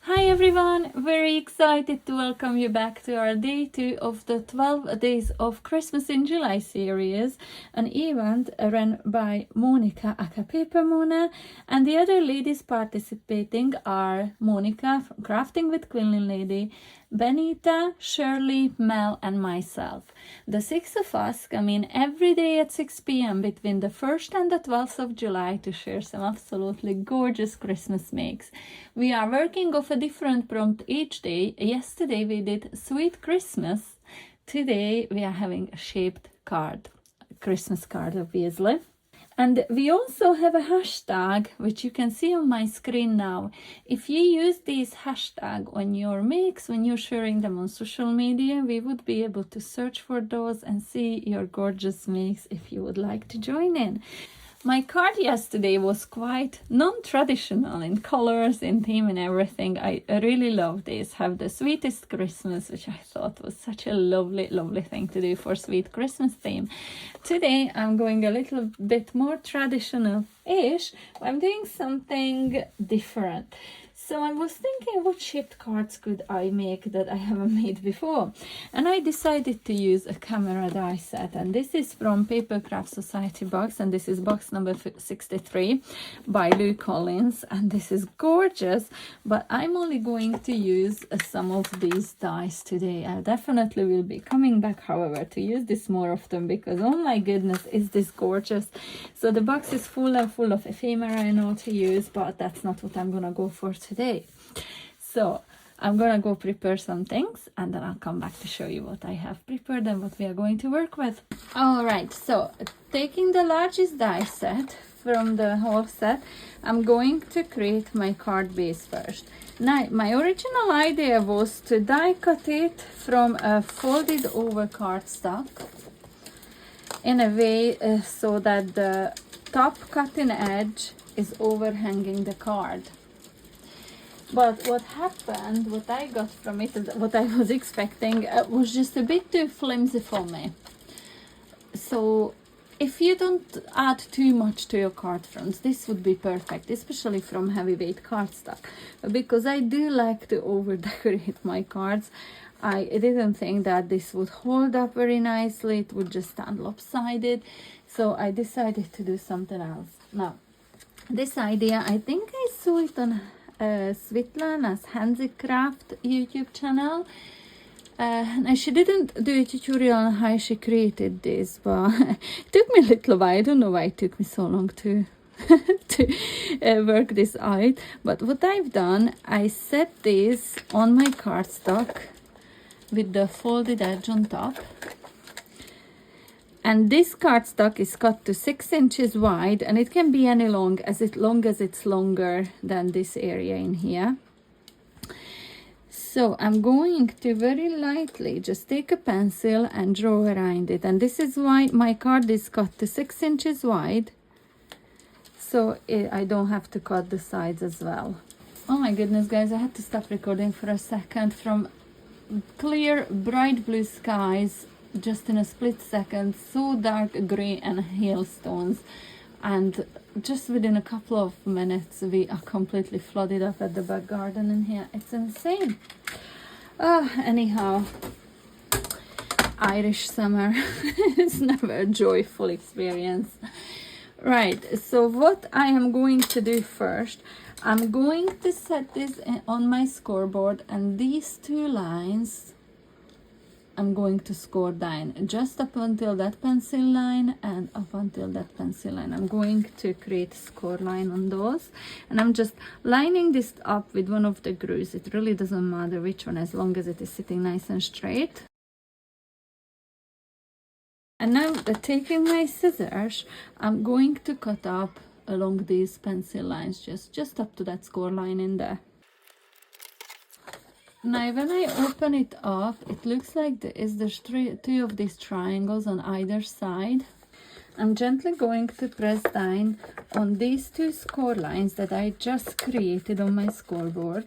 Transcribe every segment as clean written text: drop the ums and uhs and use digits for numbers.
Hi everyone, very excited to welcome you back to our day 2 of the 12 Days of Christmas in July series, an event run by Monika aka Paper Mona, and the other ladies participating are Monika from Crafting with Quilling Lady, Benita, Shirley, Mel and myself. The 6 of us come in every day at 6 p.m. between the 1st and the 12th of July to share some absolutely gorgeous Christmas makes. We are working off a different prompt each day. Yesterday we did Sweet Christmas. Today we are having a shaped card, a Christmas card obviously. And we also have a hashtag, which you can see on my screen now. If you use this hashtag on your makes, when you're sharing them on social media, we would be able to search for those and see your gorgeous makes if you would like to join in. My card yesterday was quite non-traditional in colors, in theme and everything. I really love this. Have the sweetest Christmas, which I thought was such a lovely, lovely thing to do for sweet Christmas theme. Today I'm going a little bit more traditional-ish. I'm doing something different. So I was thinking, what shaped cards could I make that I haven't made before? And I decided to use a camera die set. And this is from Paper Craft Society box. And this is box number 63 by Lou Collins. And this is gorgeous. But I'm only going to use some of these dies today. I definitely will be coming back, however, to use this more often. Because, oh my goodness, is this gorgeous. So the box is full of ephemera and all to use. But that's not what I'm going to go for today. So I'm gonna go prepare some things and then I'll come back to show you what I have prepared and what we are going to work with. All right, so taking the largest die set from the whole set, I'm going to create my card base first. Now, my original idea was to die cut it from a folded over cardstock in a way so that the top cutting edge is overhanging the card. But what happened, what I got from it, what I was expecting, was just a bit too flimsy for me. So if you don't add too much to your card fronts, this would be perfect, especially from heavyweight cardstock. Because I do like to over decorate my cards, I didn't think that this would hold up very nicely. It would just stand lopsided. So I decided to do something else. Now, this idea, I think I saw it on Svetlana's Handicraft YouTube channel. Now she didn't do a tutorial on how she created this, but it took me a little while. I don't know why it took me so long to work this out. But what I've done, I set this on my cardstock with the folded edge on top. And this cardstock is cut to 6 inches wide, and it can be any long as it's longer than this area in here. So I'm going to very lightly just take a pencil and draw around it. And this is why my card is cut to 6 inches wide, so I don't have to cut the sides as well. Oh my goodness, guys, I had to stop recording for a second. From clear, bright blue skies, just in a split second, so dark gray and hailstones, and just within a couple of minutes we are completely flooded up at the back garden in here. It's insane. Anyhow, Irish summer is never a joyful experience. Right, so what I am going to do first, I'm going to set this on my scoreboard, and these two lines I'm going to score down just up until that pencil line and up until that pencil line. I'm going to create a score line on those, and I'm just lining this up with one of the grooves. It really doesn't matter which one, as long as it is sitting nice and straight. And now taking my scissors, I'm going to cut up along these pencil lines, just up to that score line in there. Now when I open it up, it looks like there's two of these triangles on either side. I'm gently going to press down on these two score lines that I just created on my scoreboard.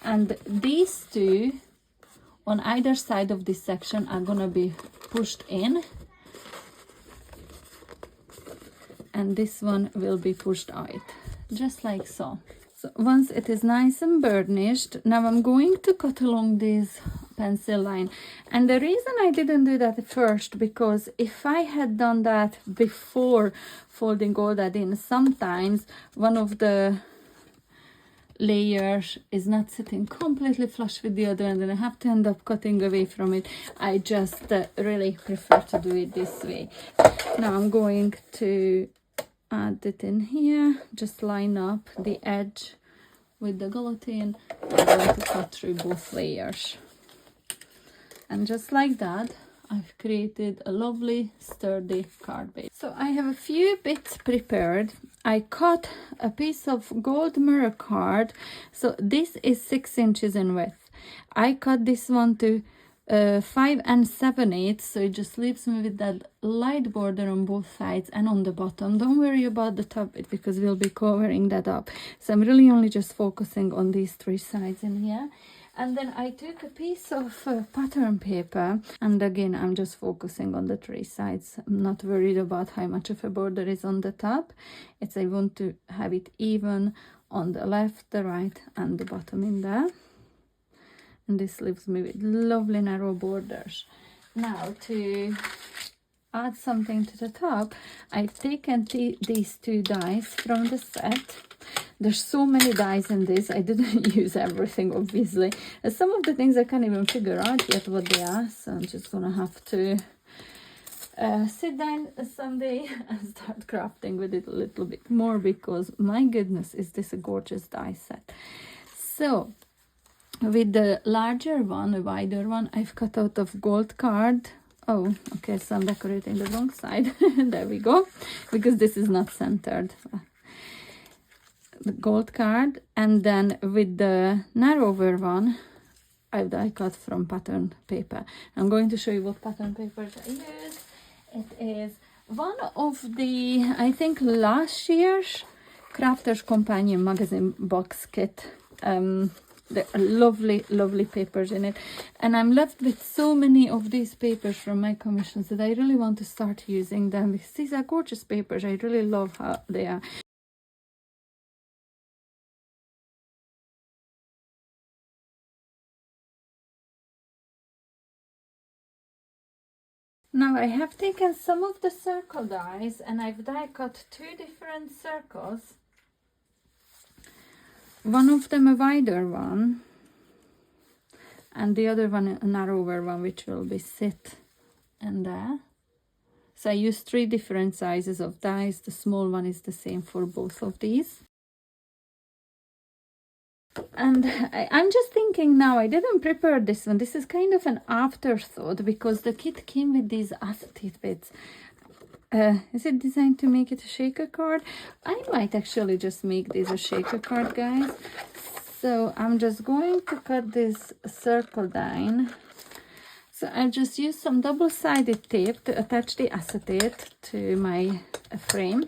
And these two on either side of this section are gonna be pushed in and this one will be pushed out, just like so. So once it is nice and burnished, now I'm going to cut along this pencil line. And the reason I didn't do that first, because if I had done that before folding all that in, sometimes one of the layers is not sitting completely flush with the other, and then I have to end up cutting away from it. I just really prefer to do it this way. Now I'm going to add it in here, just line up the edge with the guillotine. I'm going to cut through both layers, and just like that I've created a lovely sturdy card base. So I have a few bits prepared. I cut a piece of gold mirror card, so this is 6 inches in width. I cut this one to 5 7/8, so it just leaves me with that light border on both sides and on the bottom. Don't worry about the top bit because we'll be covering that up. So I'm really only just focusing on these 3 sides in here. And then I took a piece of pattern paper, and again I'm just focusing on the 3 sides. I'm not worried about how much of a border is on the top. It's I want to have it even on the left, the right and the bottom in there. And this leaves me with lovely narrow borders. Now to add something to the top, I've taken these 2 dies from the set. There's so many dies in this, I didn't use everything obviously. Some of the things I can't even figure out yet what they are, so I'm just gonna have to sit down someday and start crafting with it a little bit more, because my goodness, is this a gorgeous die set. So with the larger one, the wider one, I've cut out of gold card. Oh, okay, so I'm decorating the wrong side. There we go, because this is not centered. The gold card, and then with the narrower one, I cut from pattern paper. I'm going to show you what pattern papers I use. It is one of the, I think, last year's Crafter's Companion magazine box kit. There are lovely papers in it, and I'm left with so many of these papers from my commissions that I really want to start using them, because these are gorgeous papers. I really love how they are. Now I have taken some of the circle dies and I've die cut 2 different circles. One of them a wider one, and the other one a narrower one, which will be sit in there. So I use 3 different sizes of dies. The small one is the same for both of these. And I'm just thinking now, I didn't prepare this one. This is kind of an afterthought, because the kit came with these acetate bits. Is it designed to make it a shaker card? I might actually just make this a shaker card, guys. So I'm just going to cut this circle down. So I just used some double-sided tape to attach the acetate to my frame.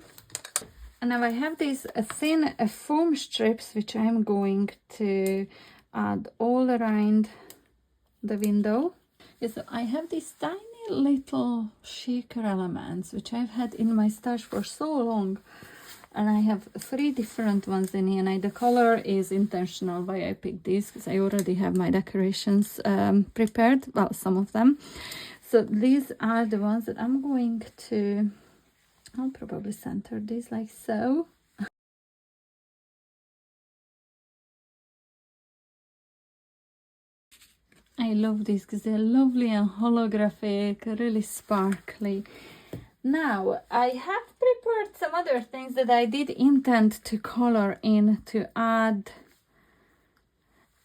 And now I have these thin foam strips, which I'm going to add all around the window. Yeah, so I have these tiny little shaker elements, which I've had in my stash for so long. And I have 3 different ones in here. And the color is intentional why I picked these, because I already have my decorations prepared. Well, some of them. So these are the ones that I'm going to... I'll probably center this like so. I love these because they're lovely and holographic, really sparkly. Now, I have prepared some other things that I did intend to color in to add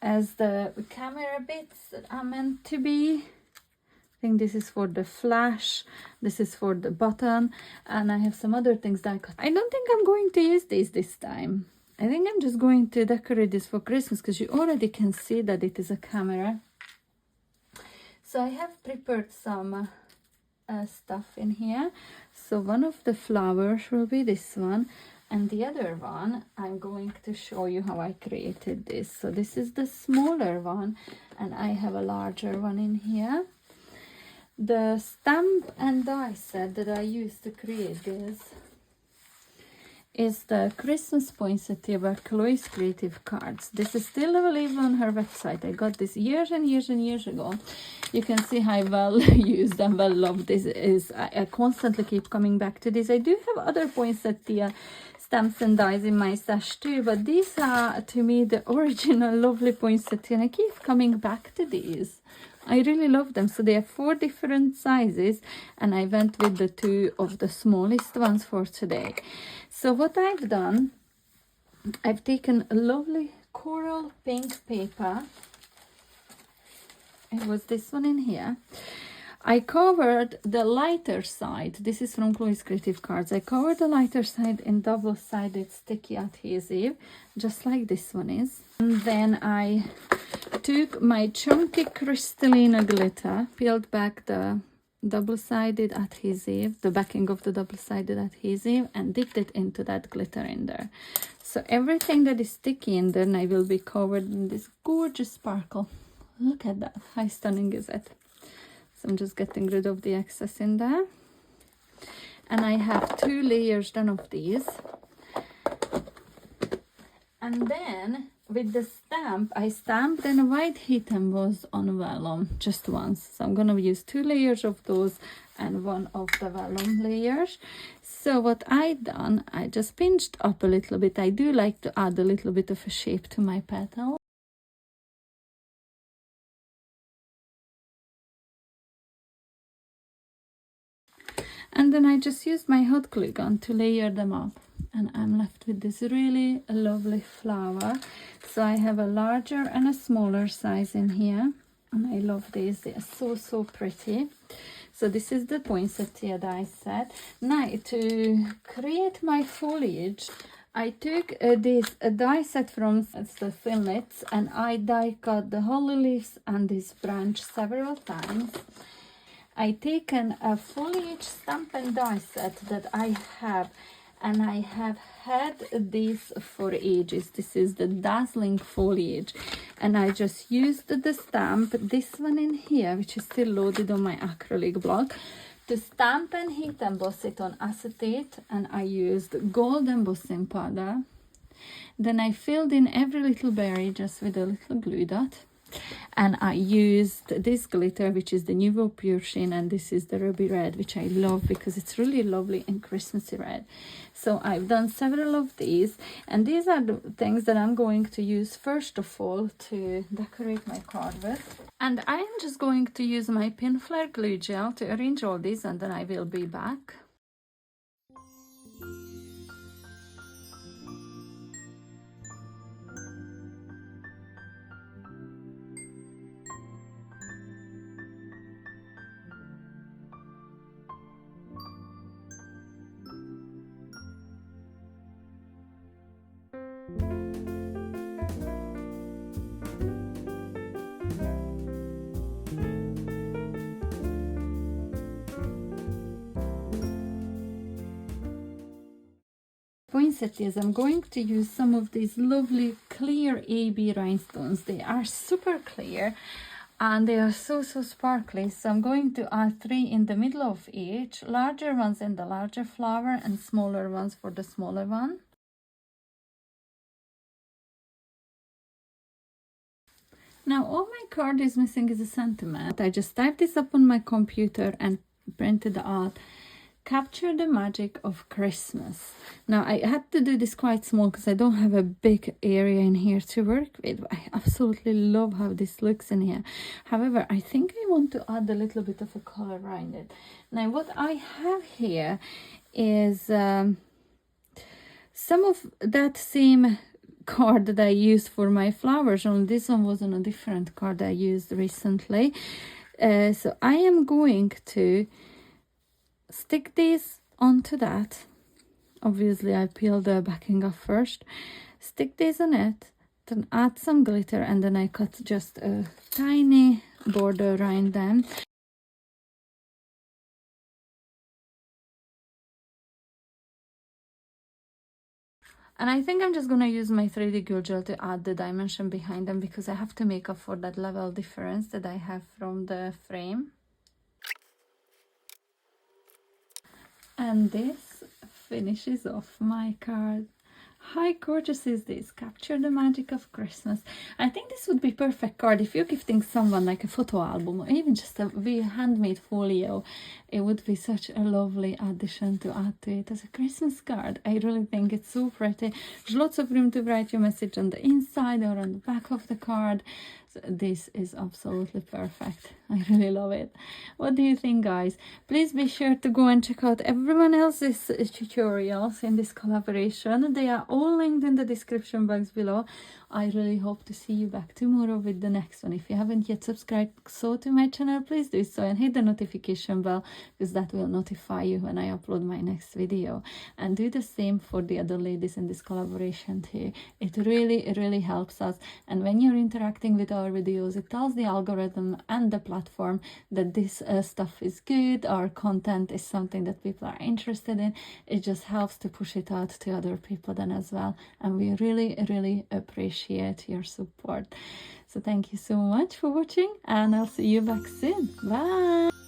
as the camera bits that are meant to be. I think this is for the flash, this is for the button, and I have some other things that I don't think I'm going to use these this time. I think I'm just going to decorate this for Christmas, because you already can see that it is a camera. So I have prepared some stuff in here. So one of the flowers will be this one, and the other one I'm going to show you how I created this. So this is the smaller one, and I have a larger one in here. The stamp and die set that I used to create this is the Christmas poinsettia by Chloe's Creative Cards. This is still available on her website. I got this years and years and years ago. You can see how well used and well loved this is. I constantly keep coming back to this. I do have other poinsettia stamps and dies in my stash too, but these are to me the original lovely poinsettia, and I keep coming back to these. I really love them. So they have 4 different sizes, and I went with the 2 of the smallest ones for today. So what I've done, I've taken a lovely coral pink paper. It was this one in here. I covered the lighter side. This is from Chloe's Creative Cards. I covered the lighter side in double-sided sticky adhesive, just like this one is. And then I took my chunky crystalline glitter, peeled back the double-sided adhesive, the backing of the double-sided adhesive, and dipped it into that glitter in there. So everything that is sticky in there now will be covered in this gorgeous sparkle. Look at that. How stunning is it? So I'm just getting rid of the excess in there. And I have 2 layers done of these. And then with the stamp, I stamped in a white heat emboss on vellum just once. So I'm going to use 2 layers of those and 1 of the vellum layers. So what I done, I just pinched up a little bit. I do like to add a little bit of a shape to my petal. And then I just used my hot glue gun to layer them up, and I'm left with this really lovely flower. So I have a larger and a smaller size in here, and I love these. They are so pretty. So this is the poinsettia die set. Now to create my foliage, I took this die set from the Finlits, and I die cut the holly leaves and this branch several times. I taken a foliage stamp and die set that I have, and I have had this for ages. This is the Dazzling Foliage, and I just used the stamp, this one in here, which is still loaded on my acrylic block, to stamp and heat emboss it on acetate, and I used gold embossing powder. Then I filled in every little berry just with a little glue dot. And I used this glitter, which is the Nouveau Pure Sheen, and this is the Ruby Red, which I love because it's really lovely and Christmassy red. So I've done several of these, and these are the things that I'm going to use first of all to decorate my card with. And I am just going to use my Pin Flare glue gel to arrange all these, and then I will be back. Poinsettias, I'm going to use some of these lovely clear AB rhinestones. They are super clear and they are so sparkly. So I'm going to add 3 in the middle of each, larger ones in the larger flower and smaller ones for the smaller one. Now all my card is missing is a sentiment. I just typed this up on my computer and printed out Capture the Magic of Christmas. Now I had to do this quite small because I don't have a big area in here to work with. I absolutely love how this looks in here. However, I think I want to add a little bit of a color around it. Now what I have here is some of that same card that I used for my flowers, only this one was on a different card I used recently. So I am going to stick these onto that. Obviously I peel the backing off first, stick these on it, then add some glitter, and then I cut just a tiny border around them. And I think I'm just gonna use my 3D glue gel to add the dimension behind them, because I have to make up for that level difference that I have from the frame. And this finishes off my card. How gorgeous is this? Capture the magic of Christmas. I think this would be perfect card if you're gifting someone like a photo album or even just a handmade folio. It would be such a lovely addition to add to it as a Christmas card. I really think it's so pretty. There's lots of room to write your message on the inside or on the back of the card. So this is absolutely perfect. I really love it. What do you think, guys? Please be sure to go and check out everyone else's tutorials in this collaboration. They are all linked in the description box below. I really hope to see you back tomorrow with the next one. If you haven't yet subscribed to my channel, please do so and hit the notification bell, because that will notify you when I upload my next video. And do the same for the other ladies in this collaboration too. It really helps us. And when you're interacting with our videos, it tells the algorithm and the platform that this stuff is good, our content is something that people are interested in. It just helps to push it out to other people then as well. And we really appreciate your support. So thank you so much for watching, and I'll see you back soon. Bye.